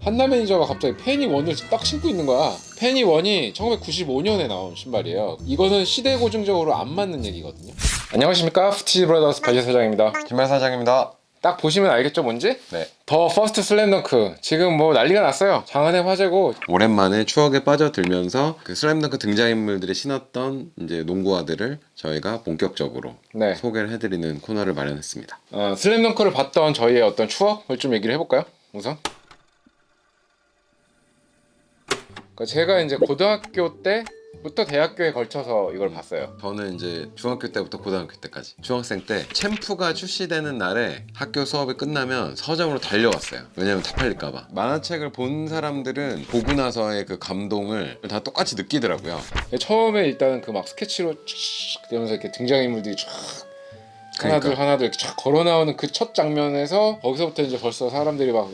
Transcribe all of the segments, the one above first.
한나 매니저가 갑자기 페니 원을 딱 신고 있는 거야. 페니 원이 1995년에 나온 신발이에요. 이거는 시대 고증적으로 안 맞는 얘기거든요. 안녕하십니까, 푸티지 브라더스 바지 사장입니다. 김말 사장입니다. 딱 보시면 알겠죠, 뭔지? 네. 더 퍼스트 슬램덩크 지금 뭐 난리가 났어요. 장안의 화제고. 오랜만에 추억에 빠져들면서 그 슬램덩크 등장인물들이 신었던 이제 농구화들을 저희가 본격적으로 네. 소개를 해드리는 코너를 마련했습니다. 슬램덩크를 봤던 저희의 어떤 추억을 좀 얘기를 해볼까요? 우선. 그러니까 제가 이제 고등학교 때부터 대학교에 걸쳐서 이걸 봤어요. 저는 이제 중학교 때부터 고등학교 때까지 중학생 때 챔프가 출시되는 날에 학교 수업이 끝나면 서점으로 달려갔어요. 왜냐면 다 팔릴까봐. 만화책을 본 사람들은 보고 나서의 그 감동을 다 똑같이 느끼더라고요. 처음에 일단은 그 막 스케치로 촥 되면서 이렇게 등장인물들이 촥 하나둘 하나둘 이렇게 쫙 걸어 나오는 그 첫 장면에서 거기서부터 이제 벌써 사람들이 막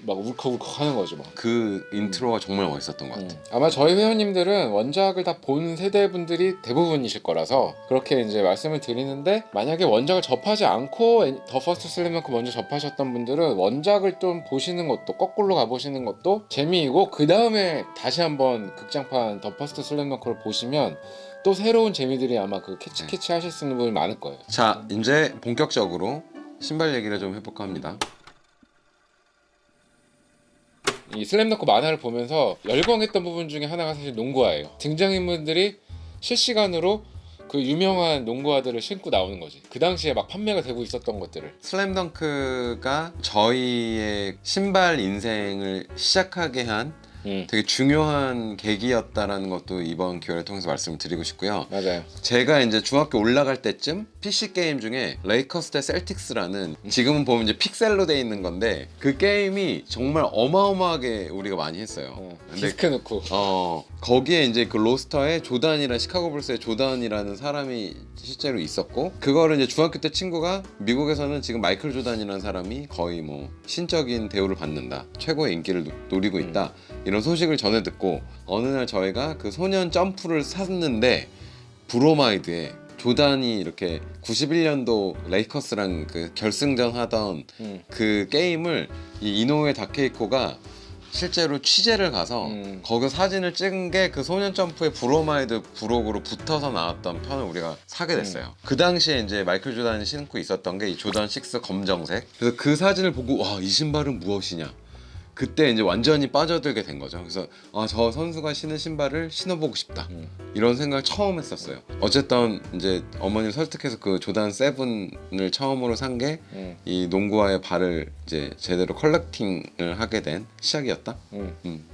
울컥울컥 하는 거죠. 막. 그 인트로가 정말 멋있었던 것 같아요. 아마 저희 회원님들은 원작을 다 본 세대분들이 대부분이실 거라서 그렇게 이제 말씀을 드리는데, 만약에 원작을 접하지 않고 더 퍼스트 슬램덩크 먼저 접하셨던 분들은 원작을 좀 보시는 것도, 거꾸로 가보시는 것도 재미이고, 그 다음에 다시 한번 극장판 더 퍼스트 슬램덩크를 보시면 또 새로운 재미들이 아마 그 캐치 하실 수 있는 부분이 많을 거예요. 자, 이제 본격적으로 신발 얘기를 좀 해볼까 합니다. 이 슬램덩크 만화를 보면서 열광했던 부분 중에 하나가 사실 농구화예요. 등장인물들이 실시간으로 그 유명한 농구화들을 신고 나오는 거지. 그 당시에 막 판매가 되고 있었던 것들을. 슬램덩크가 저희의 신발 인생을 시작하게 한 되게 중요한 계기였다라는 것도 이번 기회를 통해서 말씀을 드리고 싶고요. 맞아요. 제가 이제 중학교 올라갈 때쯤 PC 게임 중에 레이커스 대 셀틱스라는, 지금은 보면 이제 픽셀로 돼 있는 건데, 그 게임이 정말 어마어마하게 우리가 많이 했어요. 근데 디스크 넣고. 거기에 이제 그 로스터에 조단이랑 시카고 불스의 조단이라는 사람이 실제로 있었고, 그거를 이제 중학교 때 친구가 미국에서는 지금 마이클 조단이라는 사람이 거의 뭐 신적인 대우를 받는다, 최고의 인기를 노리고 있다, 이런 소식을 전해 듣고 어느 날 저희가 그 소년 점프를 샀는데, 브로마이드에 조단이 이렇게 91년도 레이커스랑 그 결승전 하던 그 게임을 이 이노우에 다케이코가 실제로 취재를 가서 거기 사진을 찍은 게 그 소년 점프의 브로마이드 부록으로 붙어서 나왔던 편을 우리가 사게 됐어요. 그 당시에 이제 마이클 조단이 신고 있었던 게 이 조던 6 검정색. 그래서 그 사진을 보고 와, 이 신발은 무엇이냐, 그때 이제 완전히 빠져들게 된 거죠. 그래서 저 선수가 신은 신발을 신어보고 싶다, 이런 생각을 처음 했었어요. 어쨌든 이제 어머니 설득해서 그 조단 7을 처음으로 산 게 이 농구화의 발을 이제 제대로 컬렉팅을 하게 된 시작이었다.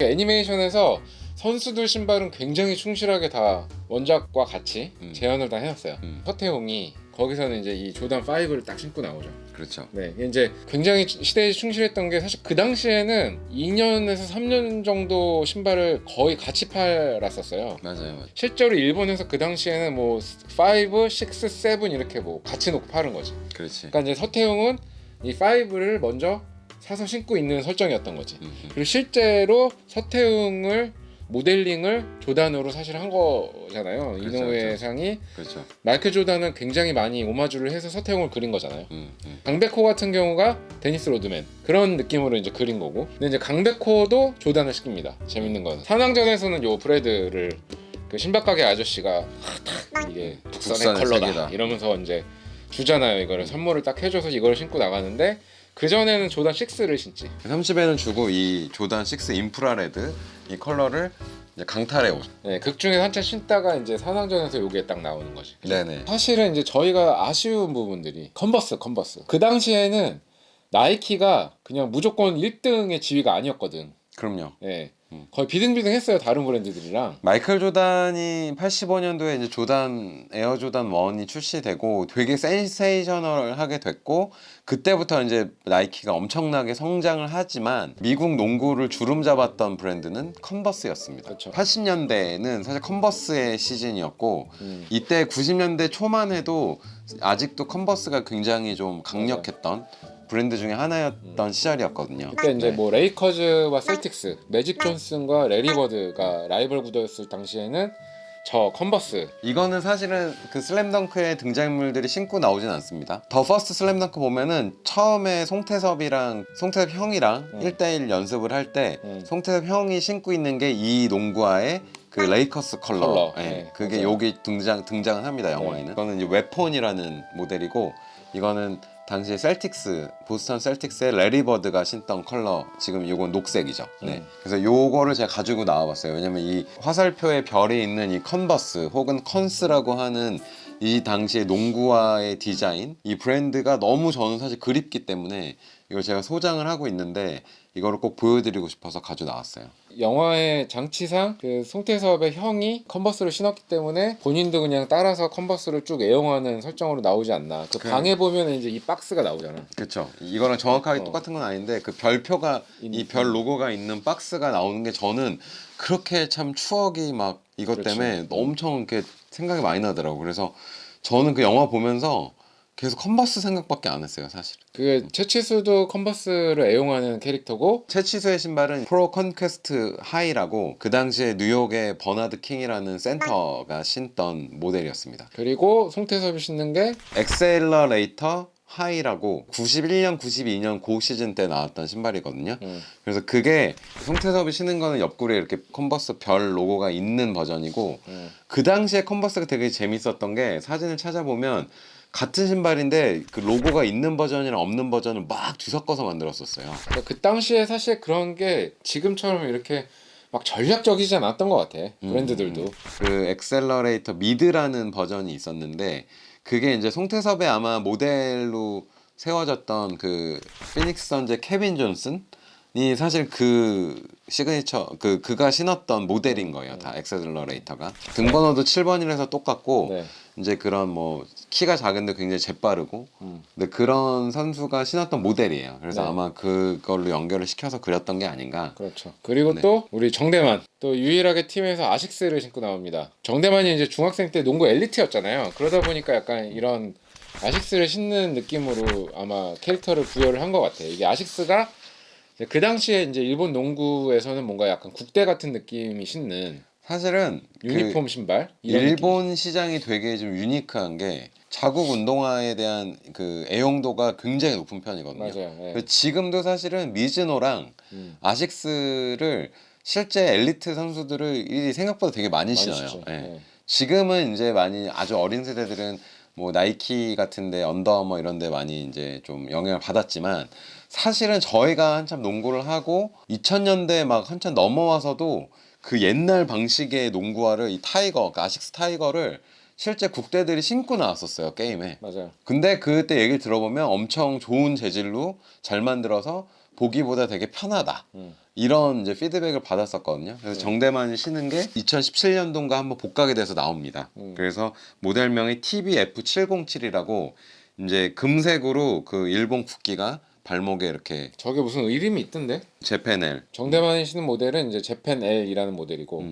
애니메이션에서 선수들 신발은 굉장히 충실하게 다 원작과 같이 재현을 다 해놨어요. 서태웅이 거기서는 이제 이 조단 5를 딱 신고 나오죠. 그렇죠. 네, 이제 굉장히 시대에 충실했던 게, 사실 그 당시에는 2년에서 3년 정도 신발을 거의 같이 팔았었어요. 맞아요. 실제로 일본에서 그 당시에는 뭐 5, 6, 7 이렇게 뭐 같이 놓고 파는 거지. 그렇지. 그러니까 이제 서태웅은 이 5를 먼저 사서 신고 있는 설정이었던 거지. 그리고 실제로 서태웅을 모델링을 조단으로 사실 한 거잖아요. 그렇죠, 이노우에 그렇죠. 상이 그렇죠. 마이클 조단은 굉장히 많이 오마주를 해서 서태웅을 그린 거잖아요. 강백호 같은 경우가 데니스 로드맨, 그런 느낌으로 이제 그린 거고. 근데 이제 강백호도 조단을 시킵니다. 재밌는 건 산왕전에서는 요 브레드를 그 신발 가게 아저씨가 이게 북산의 컬러다 색이다, 이러면서 이제 주잖아요. 이거를 선물을 딱 해줘서 이걸 신고 나가는데, 그 전에는 조단 6를 신지. 30에는 주고 이 조단 6 인프라레드 이 컬러를 이제 강탈해 오죠. 네, 극 중에 한참 신다가 이제 산왕전에서 요게 딱 나오는 거지. 네네. 사실은 이제 저희가 아쉬운 부분들이 컨버스. 그 당시에는 나이키가 그냥 무조건 1등의 지위가 아니었거든. 그럼요. 네. 거의 비등비등했어요, 다른 브랜드들이랑. 마이클 조단이 85년도에 이제 조단 에어 조단 1이 출시되고 되게 센세이셔널하게 됐고, 그때부터 이제 나이키가 엄청나게 성장을 하지만 미국 농구를 주름 잡았던 브랜드는 컨버스였습니다. 그렇죠. 80년대에는 사실 컨버스의 시즌이었고, 이때 90년대 초만 해도 아직도 컨버스가 굉장히 좀 강력했던 브랜드 중에 하나였던 시절이었거든요. 그때 이제 뭐 레이커즈와 셀틱스, 매직 존슨과 레리 버드가 라이벌 구도였을 당시에는 저 컨버스. 이거는 사실은 그 슬램덩크의 등장인물들이 신고 나오진 않습니다. 더 퍼스트 슬램덩크 보면은 처음에 송태섭 형이랑 1대1 연습을 할 때 송태섭 형이 신고 있는 게 이 농구화의 그 레이커스 컬러. 예, 네, 그게 맞아요. 여기 등장을 합니다. 영화에는. 이거는 이제 웨폰이라는 모델이고 이거는 당시 보스턴 셀틱스의 레리 버드가 신던 컬러. 지금 이건 녹색이죠. 네. 그래서 요거를 제가 가지고 나와봤어요. 왜냐면 이 화살표에 별이 있는 이 컨버스 혹은 컨스라고 하는 이 당시의 농구화의 디자인, 이 브랜드가 너무 저는 사실 그립기 때문에 이걸 제가 소장을 하고 있는데 이거를 꼭 보여드리고 싶어서 가지고 나왔어요. 영화의 장치상 그 송태섭의 형이 컨버스를 신었기 때문에 본인도 그냥 따라서 컨버스를 쭉 애용하는 설정으로 나오지 않나. 그 방에 보면 이제 이 박스가 나오잖아. 그렇죠. 이거랑 정확하게 똑같은 건 아닌데 그 별표가 이 별 로고가 있는 박스가 나오는 게 저는 그렇게 참 추억이 막 이것 그렇죠. 때문에 엄청 이렇게 생각이 많이 나더라고. 그래서 저는 그 영화 보면서 계속 컨버스 생각밖에 안 했어요, 사실. 그 채치수도 컨버스를 애용하는 캐릭터고 채치수의 신발은 프로 컨퀘스트 하이라고 그 당시에 뉴욕의 버나드 킹이라는 센터가 신던 모델이었습니다. 그리고 송태섭이 신는 게 엑셀러레이터 하이라고 91년, 92년 그 시즌 때 나왔던 신발이거든요. 그래서 그게 송태섭이 신은 거는 옆구리에 이렇게 컨버스 별 로고가 있는 버전이고 그 당시에 컨버스가 되게 재밌었던 게 사진을 찾아보면 같은 신발인데 그 로고가 있는 버전이랑 없는 버전을 막 뒤섞어서 만들었었어요. 그 당시에 사실 그런 게 지금처럼 이렇게 막 전략적이지 않았던 것 같아. 브랜드들도. 그 엑셀러레이터 미드라는 버전이 있었는데 그게 이제 송태섭의 아마 모델로 세워졌던 그 피닉스 선즈의 케빈 존슨이 사실 그 시그니처 그가 신었던 모델인 거예요. 다 엑셀러레이터가 등번호도 7번이라서 똑같고 네. 이제 그런 뭐 키가 작은데 굉장히 재빠르고 근데 그런 선수가 신었던 모델이에요. 그래서 네. 아마 그걸로 연결을 시켜서 그렸던 게 아닌가. 그렇죠. 그리고 네. 또 우리 정대만 또 유일하게 팀에서 아식스를 신고 나옵니다. 정대만이 이제 중학생 때 농구 엘리트였잖아요. 그러다 보니까 약간 이런 아식스를 신는 느낌으로 아마 캐릭터를 부여를 한 것 같아요. 이게 아식스가 이제 그 당시에 이제 일본 농구에서는 뭔가 약간 국대 같은 느낌이 신는 사실은 유니폼 신발 이런 일본 시장이 되게 좀 유니크한 게 자국 운동화에 대한 그 애용도가 굉장히 높은 편이거든요. 맞아요. 예. 그래서 지금도 사실은 미즈노랑 아식스를 실제 엘리트 선수들이 생각보다 되게 많이 신어요. 신죠. 예. 예. 지금은 이제 많이 아주 어린 세대들은 뭐 나이키 같은데 언더아머 이런데 많이 이제 좀 영향을 받았지만 사실은 저희가 한참 농구를 하고 2000년대 막 한참 넘어와서도 그 옛날 방식의 농구화를 이 타이거, 그 아식스 타이거를 실제 국대들이 신고 나왔었어요 게임에. 맞아요. 근데 그때 얘기를 들어보면 엄청 좋은 재질로 잘 만들어서 보기보다 되게 편하다. 이런 이제 피드백을 받았었거든요. 그래서 정대만이 신은 게 2017년도인가 한번 복각이 돼서 나옵니다. 그래서 모델명이 TBF707이라고 이제 금색으로 그 일본 국기가 발목에 이렇게 저게 무슨 이름이 있던데? 재팬엘. 정대만이 신는 모델은 이제 재팬 L이라는 모델이고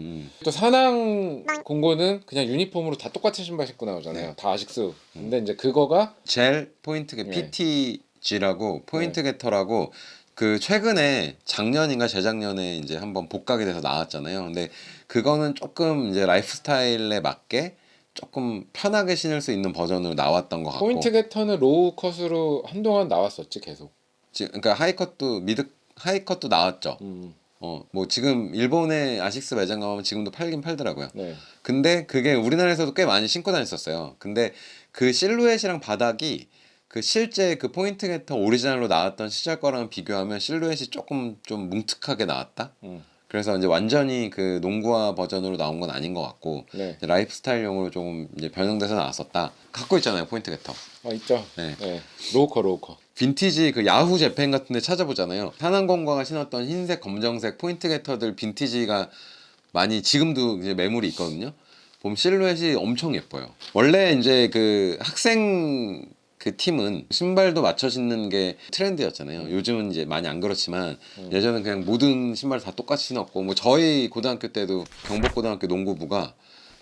또 사낭 공고는 그냥 유니폼으로 다 똑같은 신발 신고 나오잖아요. 네. 다 아식스. 근데 이제 그거가 젤 포인트 네. PTG라고 포인트 게터라고 그 최근에 작년인가 재작년에 이제 한번 복각이 돼서 나왔잖아요. 근데 그거는 조금 이제 라이프 스타일에 맞게 조금 편하게 신을 수 있는 버전으로 나왔던 것 같고. 포인트 게터는 로우 컷으로 한동안 나왔었지 계속. 그러니까 하이컷도 나왔죠. 뭐 지금 일본의 아식스 매장 가면 지금도 팔긴 팔더라고요. 네. 근데 그게 우리나라에서도 꽤 많이 신고 다녔었어요. 근데 그 실루엣이랑 바닥이 그 실제 그 포인트 게터 오리지널로 나왔던 시절 거랑 비교하면 실루엣이 조금 좀 뭉툭하게 나왔다. 그래서 이제 완전히 그 농구화 버전으로 나온 건 아닌 것 같고 네. 이제 라이프 스타일용으로 조금 이제 변형돼서 나왔었다. 갖고 있잖아요 포인트 게터. 있죠. 네. 네. 로우 컷. 빈티지 그 야후 재팬 같은데 찾아보잖아요. 산안공과가 신었던 흰색, 검정색 포인트 게터들 빈티지가 많이 지금도 이제 매물이 있거든요. 보면 실루엣이 엄청 예뻐요. 원래 이제 그 학생 그 팀은 신발도 맞춰 신는 게 트렌드였잖아요. 요즘은 이제 많이 안 그렇지만 예전엔 그냥 모든 신발 다 똑같이 신었고 뭐 저희 고등학교 때도 경복고등학교 농구부가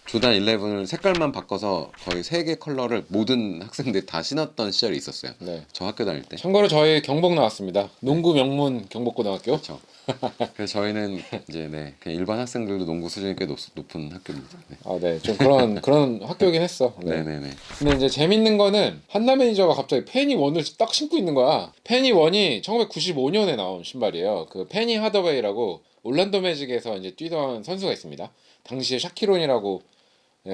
조단 11을 색깔만 바꿔서 거의 3개 컬러를 모든 학생들이 다 신었던 시절이 있었어요. 네. 저 학교 다닐 때. 참고로 저희 경복 나왔습니다. 농구 명문 경복고등학교. 그렇죠. 그래서 저희는 이제 네 그냥 일반 학생들도 농구 수준이 꽤 높은 학교입니다. 네. 네, 좀 그런 학교긴 했어. 네. 네네네. 근데 이제 재밌는 거는 한나 매니저가 갑자기 페니 원을 딱 신고 있는 거야. 페니 원이 1995년에 나온 신발이에요. 그 페니 하더웨이라고 올란도 매직에서 이제 뛰던 선수가 있습니다. 당시에 샤키론이라고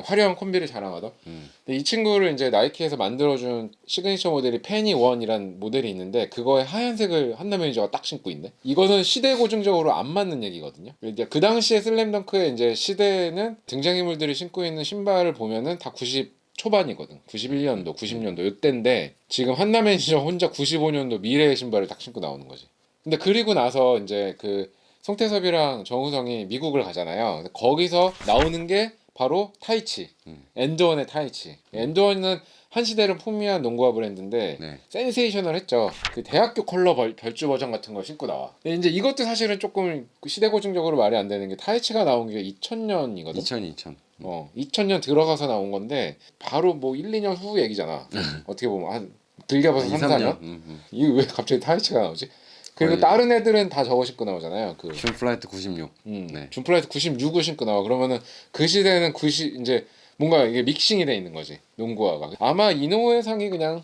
화려한 콤비를 자랑하던. 근데 이 친구를 이제 나이키에서 만들어준 시그니처 모델이 페니 원이란 모델이 있는데 그거에 하얀색을 한나 매니저가 딱 신고 있네. 이거는 시대 고증적으로 안 맞는 얘기거든요. 이제 그 당시에 슬램덩크의 이제 시대는 등장인물들이 신고 있는 신발을 보면은 다 90 초반이거든. 91년도, 90년도 이때인데 지금 한나 매니저 혼자 95년도 미래의 신발을 딱 신고 나오는 거지. 근데 그리고 나서 이제 그 송태섭이랑 정우성이 미국을 가잖아요. 거기서 나오는 게 바로 타이치, 엔드원의 타이치. 엔드원은 한 시대를 풍미한 농구화 브랜드인데 네. 센세이셔널했죠. 그 대학교 컬러 별주 버전 같은 걸 신고 나와. 근데 이제 이것도 사실은 조금 시대 고증적으로 말이 안 되는 게 타이치가 나온 게 2000년이거든. 2000. 2000년 들어가서 나온 건데 바로 뭐 1, 2년 후 얘기잖아. 어떻게 보면 한 길게 봐서 3, 4년. 이게 왜 갑자기 타이치가 나오지? 그리고 거의- 다른 애들은 다 저거 신고 나오잖아요. 그 줌 플라이트 96. 네. 줌플라이트 96을 신고 나와. 그러면은 그 시대는 이제 뭔가 이게 믹싱이 돼 있는 거지. 농구화가. 아마 이노우에 상이 그냥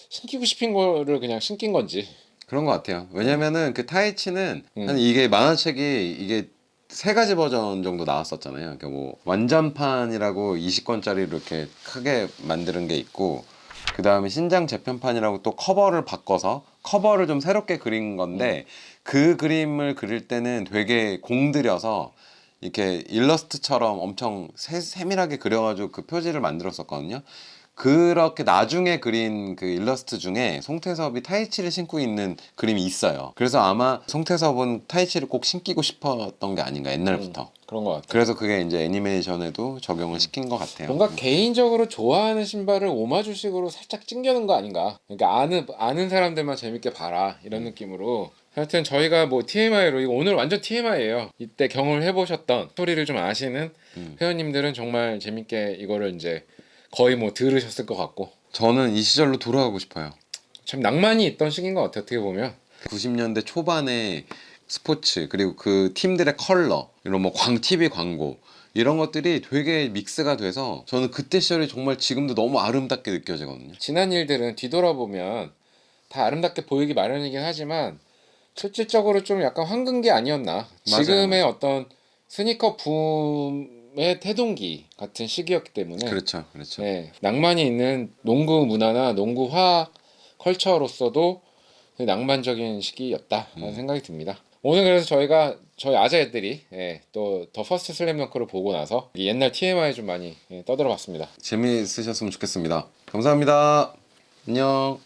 신기고 싶은 거를 그냥 신긴 건지. 그런 것 같아요. 왜냐면은 그 타이치는 음. 한 이게 만화책이 이게 세 가지 버전 정도 나왔었잖아요. 그러니까 뭐 완전판이라고 20권짜리로 이렇게 크게 만드는 게 있고 그 다음에 신장 재편판이라고 또 커버를 바꿔서 커버를 좀 새롭게 그린 건데 그 그림을 그릴 때는 되게 공들여서 이렇게 일러스트처럼 엄청 세밀하게 그려가지고 그 표지를 만들었었거든요. 그렇게 나중에 그린 그 일러스트 중에 송태섭이 타이치를 신고 있는 그림이 있어요. 그래서 아마 송태섭은 타이치를 꼭 신기고 싶었던 게 아닌가 옛날부터. 그런 것 같아. 그래서 그게 이제 애니메이션에도 적용을 시킨 것 같아요. 뭔가 개인적으로 좋아하는 신발을 오마주식으로 살짝 찡겨놓은 거 아닌가. 그러니까 아는 사람들만 재밌게 봐라 이런 느낌으로. 하여튼 저희가 뭐 TMI로 이거 오늘 완전 TMI예요. 이때 경험을 해보셨던 스토리를 좀 아시는 회원님들은 정말 재밌게 이거를 이제 거의 뭐 들으셨을 것 같고 저는 이 시절로 돌아가고 싶어요. 참 낭만이 있던 시기인 것 같아요. 어떻게 보면 90년대 초반에 스포츠 그리고 그 팀들의 컬러 이런 뭐 TV 광고 이런 것들이 되게 믹스가 돼서 저는 그때 시절이 정말 지금도 너무 아름답게 느껴지거든요. 지난 일들은 뒤돌아보면 다 아름답게 보이기 마련이긴 하지만 실질적으로 좀 약간 황금기 아니었나. 맞아요, 지금의 맞아요. 어떤 스니커 붐의 태동기 같은 시기였기 때문에 그렇죠, 그렇죠. 네, 낭만이 있는 농구 문화나 농구화 컬처로서도 낭만적인 시기였다라는 생각이 듭니다. 오늘 그래서 저희 아재들이 또 더 퍼스트 슬램덩크를 보고 나서 이 옛날 TMI 좀 많이 떠들어봤습니다. 재미있으셨으면 좋겠습니다. 감사합니다. 안녕.